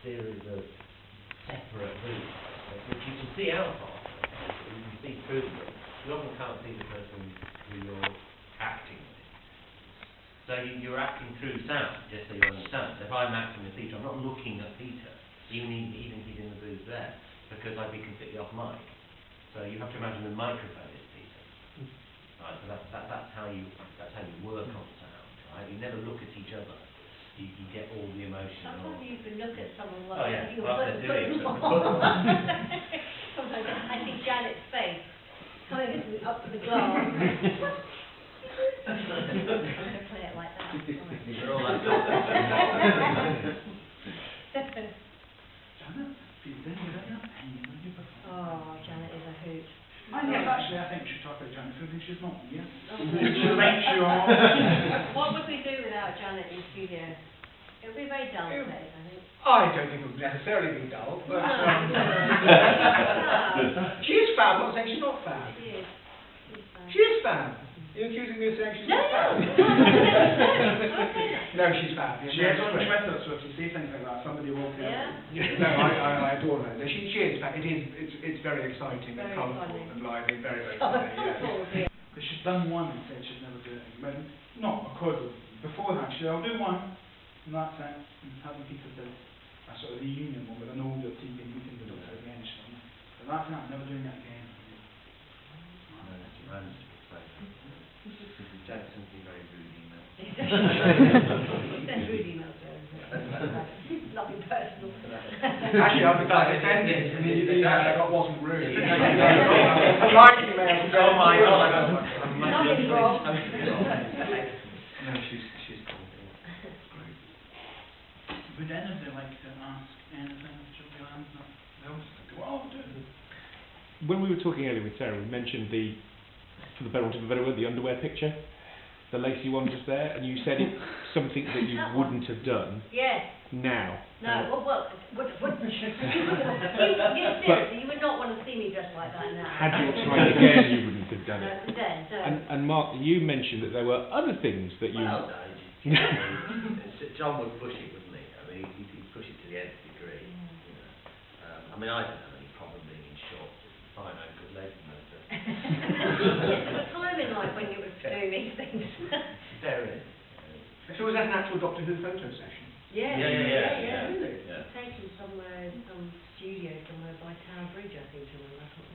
series of separate rooms, which you can see out of, you can see through them. You often can't see the person who you're acting with. So you're acting through sound, just so you understand. So if I'm acting with Peter, I'm not looking at Peter, even he's in the booth there, because I'd be completely off mic. So you have to imagine the microphone is Peter. Right, so that's how you work on sound, right? You never look at each other. You get all the emotion. Sometimes you can look at someone like you're they're doing Sometimes I see Janet's face coming up to the glass. I'm going to play it like that. We're all like Oh, Janet is a hoot. Yes, actually, I think we should talk about Janet. I think she's not here. She'll make sure. What would we do without Janet in the studio? It would be very dull place, I think. I don't think it would necessarily be dull, but No. she is fab. I'm not saying she's not fab. She is. She is fab. You're accusing me of saying she's not fab? No, she's fab. She is on Twitter, so if you see things like that, somebody will tell you. No, I adore her. No, she is fab. It's very exciting and colourful and lively, very, very funny. Yeah. Because she's done one and said she'd never do it again. Not because of beforehand. She said, I'll do one, and that's it. And having Peter do a sort of reunion one with an older team and we can do it again. But that's it. I'm never doing that again. Jackson be very rude email. That's rude email, nothing personal. Actually, I'll be quite offended immediately that wasn't rude. I like emails. Oh my God. Nothing wrong. No, she's cool. Great. Would anybody like to ask anything of Julianne? No? Well, do it. When we were talking earlier with Sarah, we mentioned for the better want of a better word, the underwear picture. The lacy one just there, and you said it's something that you wouldn't have done. Yes. Now. No, wouldn't you? Seriously, you would not want to see me dressed like that now. Had you tried again, you wouldn't have done it. No, then, so. And Mark, you mentioned that there were other things that you... Well, no, John would push it, wouldn't he? I mean, he'd push it to the nth degree. You know. I mean, I don't have any problem being in shorts. It's fine, I have good legs and most of it. There's a time in life when you were doing these things. There is. So was that an actual Doctor Who photo session? Yeah. Taken somewhere in some studio somewhere by Tower Bridge, I think, to remember.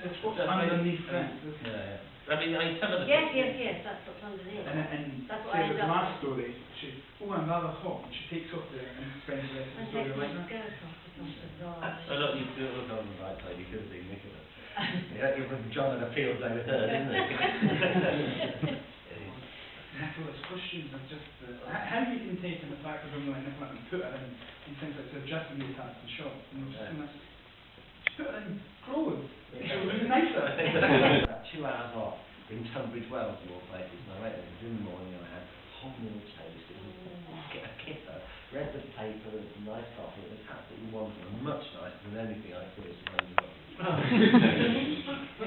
It's what's underneath that. Yeah. I mean, some of the... Yes, that's what's underneath. And that's what I the ended up last story, I'm rather hot, and she takes off there and spends the rest of the story like that. So look, you could look on the right side, you could have been Nicholas. John had a field day with her, didn't he? Nicholas' questions are just how you can take in the fact of women like Nicholas and put her in things like just to be attached to shop. Just put her in clothes. It would be nicer. 2 hours off in Tunbridge Wells of all places, and I went there in the morning and I had hobnob toast, get a kipper, read the paper, and some nice coffee. It was absolutely wonderful, and much nicer than anything I saw as a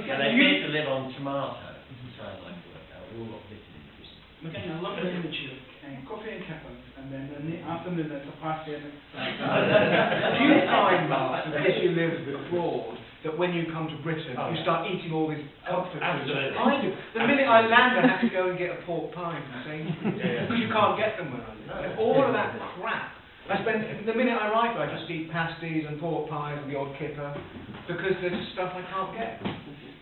And they appear to live on tomatoes, which I like to work out. We all got bitten in Christmas. We're getting a lovely image of coffee and kippers, and then in the afternoon there's a party. Do you find, Mark, because you live abroad, that when you come to Britain, you start eating all these comfort foods? I do. The minute I land, I have to go and get a pork pie from Sainsbury's, because you can't get them where I live. All of that crap. The minute I arrive, I just eat pasties and pork pies and the odd kipper, because there's just stuff I can't get.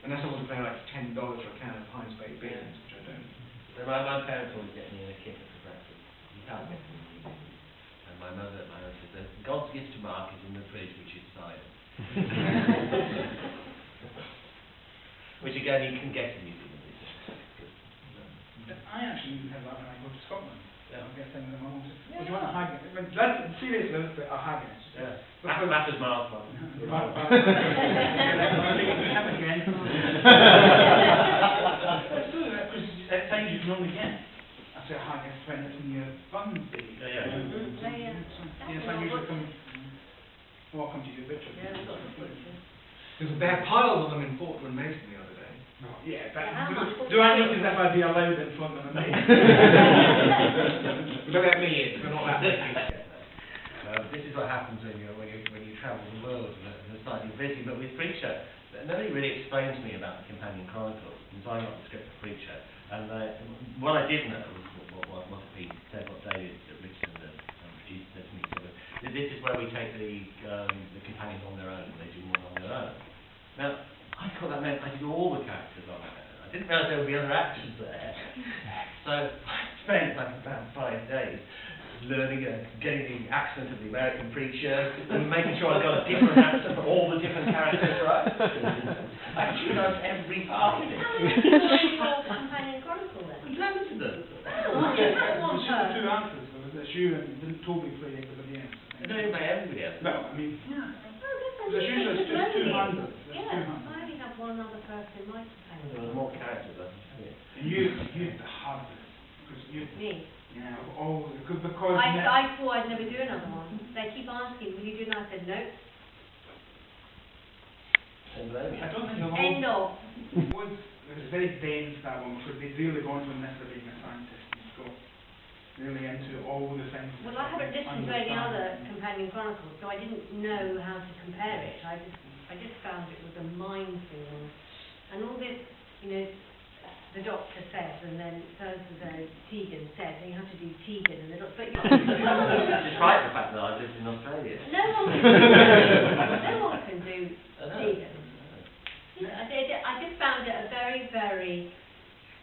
Unless I want to pay like $10 for a can of Heinz baked beans, which I don't. So my parents always get me in a kipper for breakfast. You can't get them in the evening. And my mother says, God's gift to Mark is in the fridge, which is silent. Which again, you can get in New Zealand. I actually have that when I go to Scotland. Yeah. I'll get them in the moment. Yeah. Would you want a haggis? Seriously, a haggis. Yeah. That was Mark's one. Again. At times you can only get. I say a haggis when it's in your buns. Yeah. Yes, I usually come. Welcome to your picture. Yeah, we've got the picture. They had piles of them in Portland Mason the other day. Oh, yeah, but do I look as if I'd be allowed in front of them? Don't let me in, we're not that big. this is what happens when you travel the world and start visiting. But with Freak Show, nobody really explained to me about the Companion Chronicles. And so I got the script for Freak Show. And what I did know was what had been said, what David Richardson, the producer, said to me. So this is where we take the companions on their own, and they do one on their own. Now, I thought that meant I did all the characters on their own. I didn't realise there would be other actors there. So I spent like about 5 days learning getting the accent of the American preacher and making sure I got a different accent for all the different characters, right? I actually knows every part of it. How many people are in your Companion Chronicle then? Loads of them. Oh, I just had one It's just the person. two answers. There's you and Toby playing with the end. I don't even know everybody else. No, I mean, Oh, that's there's usually just unusual. 200. There's Yeah, 200. I only have one other person in my Companion There were more characters, I can tell you. And you have the hardest. Because you, Me. yeah, of all, because I thought I'd never do another one. They keep asking, will you do another? I said, no. I don't think you'll End of. It was very dense, that one, because they really gone to the method of being a scientist. He's got really into all the things. Well, I haven't listened to any other Companion Chronicles, so I didn't know how to compare it. I just found it was a minefield. And all this, you know, the doctor said, and then so-and-so Tegan said, and you have to do Tegan, and the doctor... Despite the fact that I lived in Australia. No one can do Tegan. I just found it a very, very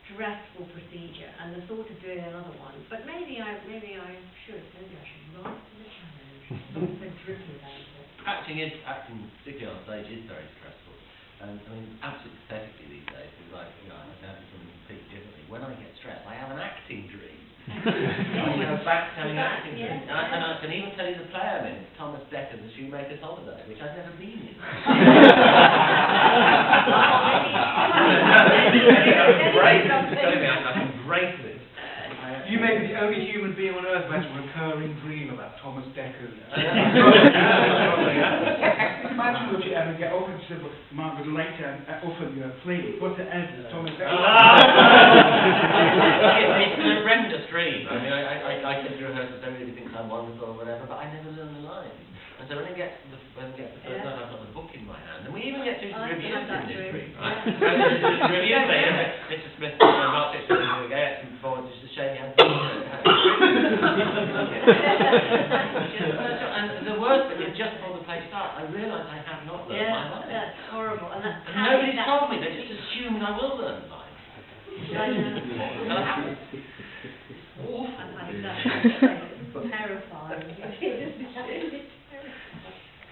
stressful procedure, and the thought of doing another one. But maybe I should. Maybe I should rise to the challenge. Not so drippy about it. Acting, particularly on stage, is very stressful. And I mean, absolutely pathetically these days, it's like, you know, I have to do something completely differently. When I get stressed, I have an acting dream. I go back to having an acting dream. And I can even tell you the play I'm in. It's Thomas Decker's The Shoemaker's Holiday, which I've never been in. Great. I can break this. You may be the only human being on earth who has a recurring dream about Thomas Dekker. Imagine if you ever get offered to say, Mark would like to offer you a play. What's it as? It's Thomas Dekker. It's a horrendous dream. I mean, I said to rehearsals, everybody thinks I'm wonderful or whatever, but I never learn the lines. And so when I get the first night, I've got the book in my hand, and we even get to reviews in this dream, right? Reviews later, Mr. Smith, Mark Dixon, excellent performance, just to shake hands. And the worst bit is just before the play starts, I realise I have not learned my lines. That's horrible. And that's And nobody's told me, they just assume I will learn the lines. And I haven't. Awful. Terrifying.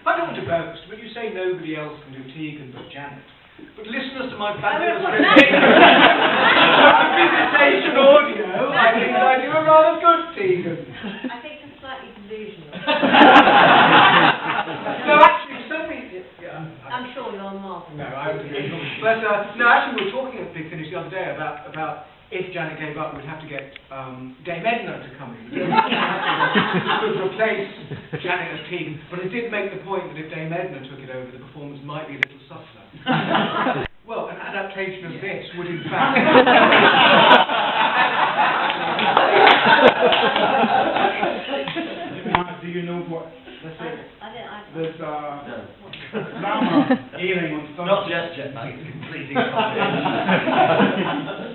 I don't want to boast, but you say nobody else can do Tegan but Janet. But listeners to my fabulous visitation audio, I think I do a rather good Tegan. I think it's slightly delusional. No, actually, somebody... I'm sure you're not. No, I would agree. But, no, actually, we were talking at Big Finish the other day about if Janet gave up, we'd have to get Dame Edna to come in. Would replace Janet as Tegan. But it did make the point that if Dame Edna took it over, the performance might be a little subtler. Well, an adaptation of this would, in fact... Do you know what... Let's say... There's drama airing on Thursday. Not just jetpack, it's completely confidential.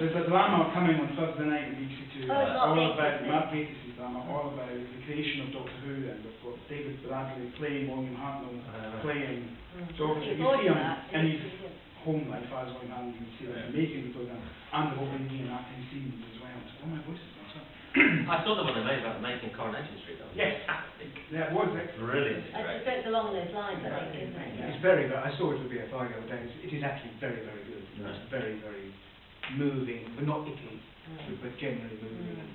There's a drama coming on Thursday night in BBC Two. All about Mark Gatiss' drama, all about the creation of Doctor Who, and we've got David Bradley playing William Hartnell, playing. So you see him in his home life as William Hartnell, you can see him making the programme, and the whole Ian acting scenes as well. So, oh my voice is gone. I saw the one they made about making Coronation Street. That was fantastic. Yeah, it was. Brilliant. I suspect along those lines, I think, isn't it? It's very, I saw it at the BFI the other day. It is actually very, very good. It's very, very moving, but not icky, but genuinely moving. And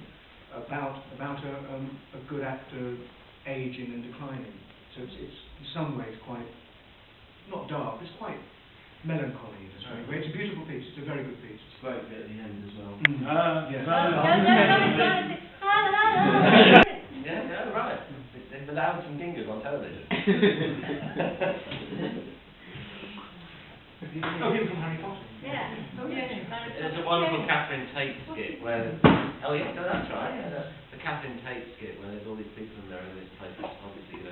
about a good actor aging and declining. So it's in some ways quite, not dark, it's quite melancholy in a strange way. It's a beautiful piece. It's a very good piece. It's great bit at the end as well. Yes. Yeah, right. They've allowed some dingers on television. Oh, him from Harry Potter. Yeah. There's a wonderful Catherine Tate skit where, oh yeah, no, that's right. The Catherine Tate skit where there's all these people in there in this place which obviously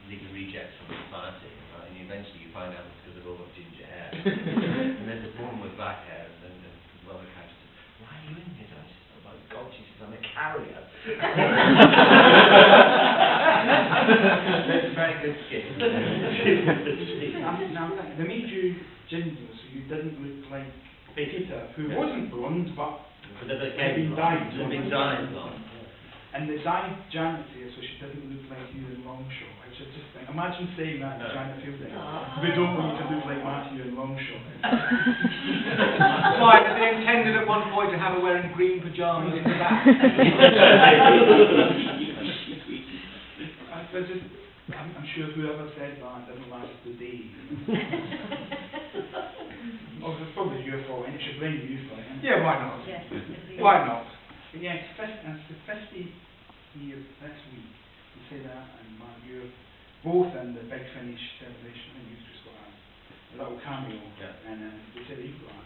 legal rejects from society, right? And eventually you find out it's because they've all got ginger hair. And there's this woman with black hair, and then well, the character says, "Why are you in here?" And she says, "Oh my God," she says, "I'm a carrier." That's a very good skit. Now, they made you ginger, so you didn't look like Peter, who wasn't blonde, but The had been dyed. big dyed blonde. And they dyed Janet here, so she didn't look like you in Longshore. I should just think, imagine saying that to Janet Fielding. We don't want you to look like Matthew in Longshore. Why, was it intended at one point to have her wearing green pyjamas in the back? I'm sure whoever said that didn't last the day. Oh, it's probably your fault, and it should blame you for it. Yeah, why not? Yes. Why not? But yeah, it's the 50 years this week. You say that, and Mark, you're both in the Big Finish celebration, and you've just got a little cameo, and they say that you've got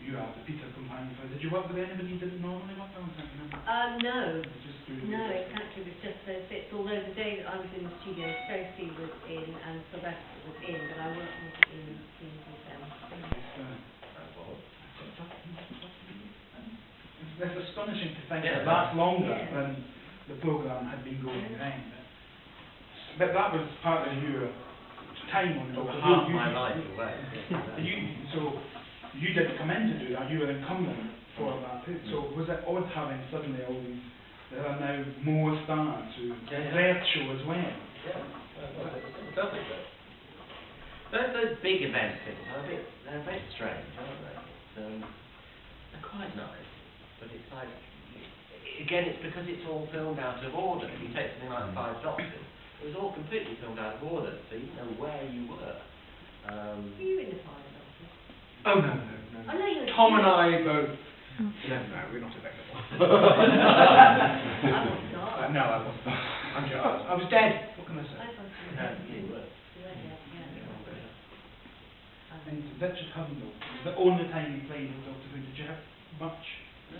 you are the Peter companion. Did you work with anybody you didn't normally work with? No. Just through No, exactly. It was just those bits. Although the day that I was in the studio, Sophie was in and Sylvester was in, but I wasn't in the scenes with them. It's astonishing to think that that's longer than the programme had been going around. But that was part of your time on Over Doctor half Who. my life away. So you didn't come in to do that, you were incumbent for that. So was it odd having suddenly all these, there are now more stars who their show as well? Yeah, it's lovely. Those big event things are they're a bit strange, aren't they? They're quite nice, but it's like, again, it's because it's all filmed out of order. If you take something like Five Doctors, it was all completely filmed out of order, so you didn't know where you were. Were you in the Five Doctors? Oh, no. I know you were. Tom and I both... No, we're not available. I was not. No, I wasn't. I was dead. What can I say? I thought you were. You were dead, yeah. And Richard Hutton, the only time you played with Doctor Who, did you have much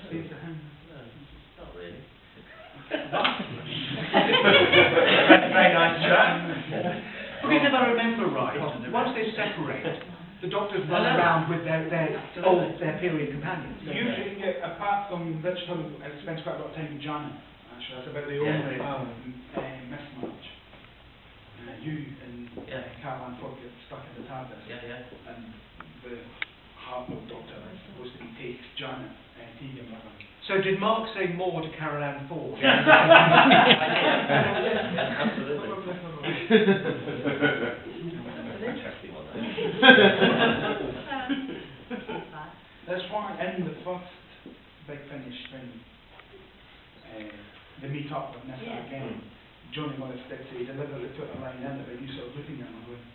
space to him? No, not really. Very nice chat. But if I remember right, once they separate, the Doctors run around with their period companions. Usually, apart from Richard Hutton, I spent quite a lot of time with Janet, actually. That's about the only mismatch. You and Caroline Ford get stuck in the TARDIS. And the Hartnell Doctor is supposed to be takes Janet and Tegan with him. So did Mark say more to Caroline Ford? Absolutely. Interesting one. That's why in the first Big Finish thing, they meet up with Nessa again. Johnny Morris did say he deliberately put a line in it, but you sort of looking at him going,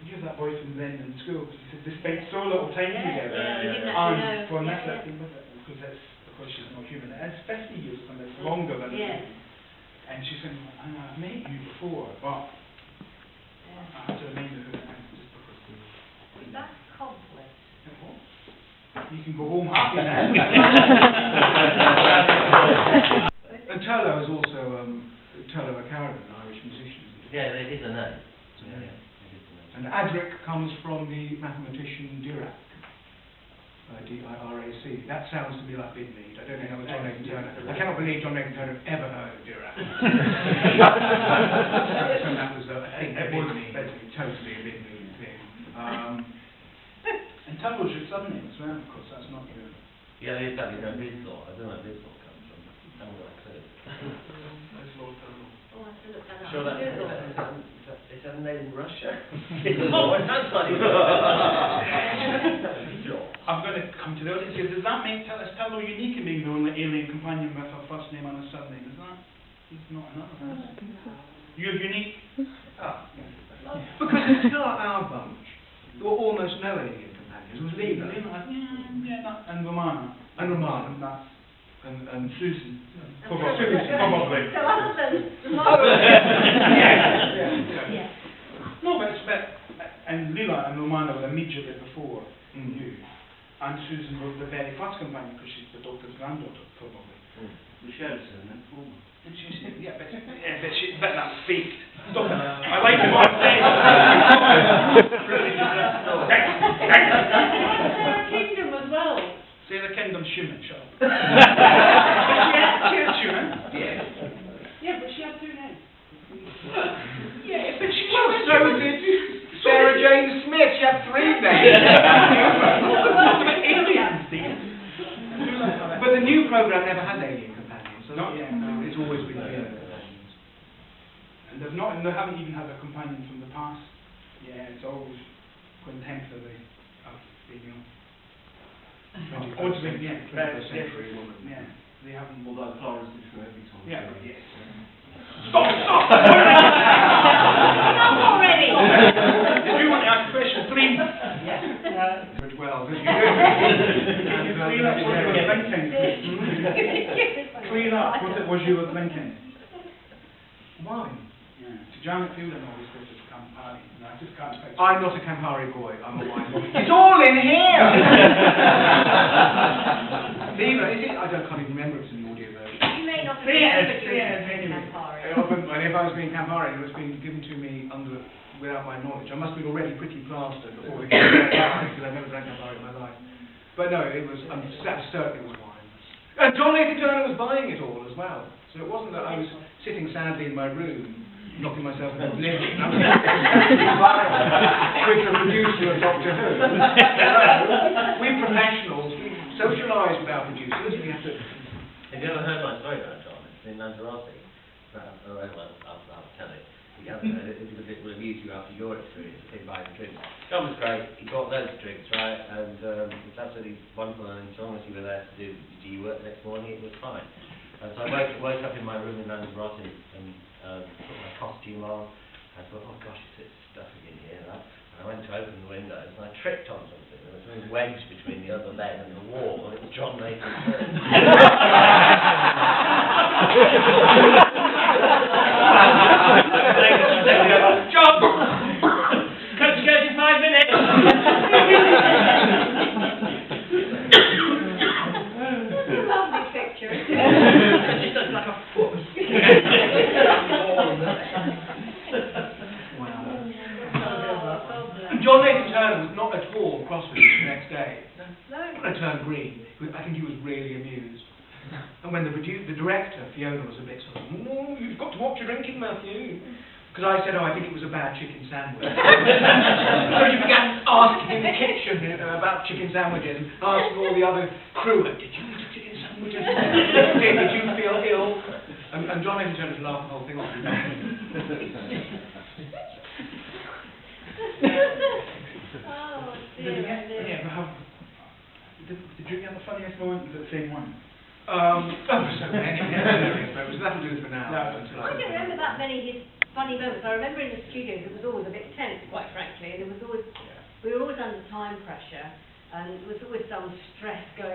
"You're that boy from then in school." He said they spent so little time together. And for Nessa, because she's not human, it's 50 years and it's longer than and she's saying, "I met you before, but I have to remind you who it is just because Was that conflict? you can go home happy now." And Turlo is also Turlo O'Carroll, an Irish musician. Yeah, it is a name. And Adric comes from the mathematician Dirac. D-I-R-A-C. That sounds to me like Big Lead. I don't know how John Nathan Turner. I cannot believe John Nathan Turner ever heard of Dirac. So that was a thing. It was basically totally a Big Lead thing. And Turbo's your surname as well, of course, that's not your... Yeah, exactly. No, Bidslaw. I don't know where Bidslaw comes from. I haven't got a clue. That's Lord Turbo. Oh, I have to look that up. Sure, Google. is that made in Russia? Oh, it sounds like I'm going to come to the audience here. Does that make Turbo unique in being the only alien companion with a first name and a surname? Is that? He's not another one. You're unique? Because until our bunch, there were almost no alien companions. It was Lena. And Romana. And Romana. And that's... And Susan. Probably. So other than the Yeah. No, but and Leela and Romana were immediately before you. And Susan was the very first companion because she's the Doctor's granddaughter, probably. We shared a surname, former. Yeah, but that speak. Stop. I like it what I say. Sarah Kingdom as well. Sarah Kingdom Schumann, shut up. She had Schumann. Yeah. Yeah, but she had two names. Yeah, But so did Sarah Jane Smith. She had three names. But the new programme never has alien companions. So not yet. No, it's always been alien companions. And they haven't even had a companion from the past. Yeah, it's always contemporary of being young. 21st century woman. Yeah, they haven't. Although Florence is for every time. Yeah, so. yes. Stop! Enough already. If you want to ask a question, please. Well, as you do. Clean up what you were thinking. Clean up what it was you were thinking. Wine. Yeah. To Janet Fielder always goes to Campari. And I just can't expect. I'm not a Campari boy. I'm a wine boy. It's all in here. I can't even remember if it's in the audio version. You may not have remembered you were Campari. And if I was being Campari, it was being given to me without my knowledge. I must have been already pretty plastered before we came to Campari, because I've never drank Campari in my life. But no, it was, certainly was wine. And John Nathan Turner was buying it all as well. So it wasn't that I was sitting sadly in my room, knocking myself in the oblivion. I was with the producer of Doctor Who. We professionals, we socialise with our producers, we have to... Have you ever heard my story about John? It's in Lanzarote. I'll tell it. If you haven't heard it, it will amuse you after your experience of him buying drinks. John was great. He bought loads of drinks, right? And it's absolutely wonderful. And as long as you were there to do work the next morning, it was fine. And so I woke up in my room in Lanzarote and put my costume on. I thought, oh gosh, it's stuffy in here. Right? And I went to open the windows and I tripped on something. There was something wedged between the other bed and the wall, and it was John Nathan. John! Come to go in 5 minutes! Lovely picture. It looks like a foot. And John Nathan Turner was not at all cross with me the next day. No. I turned green. I think he was really amused. And when the director, Fiona, was a bit sort of, no, you've got to watch your drinking, Matthew. Because I said, oh, I think it was a bad chicken sandwich. So she began asking in the kitchen about chicken sandwiches, and asking all the other crew, did you eat a chicken sandwich? Did you feel ill? And John Nathan Turner laughed the whole thing off. Oh, dear. Did you get the funniest moment of the same one? So many. That'll do it for now. I don't remember that many of his funny moments. I remember in the studio it was always a bit tense, quite frankly. We were always under time pressure, and there was always some stress going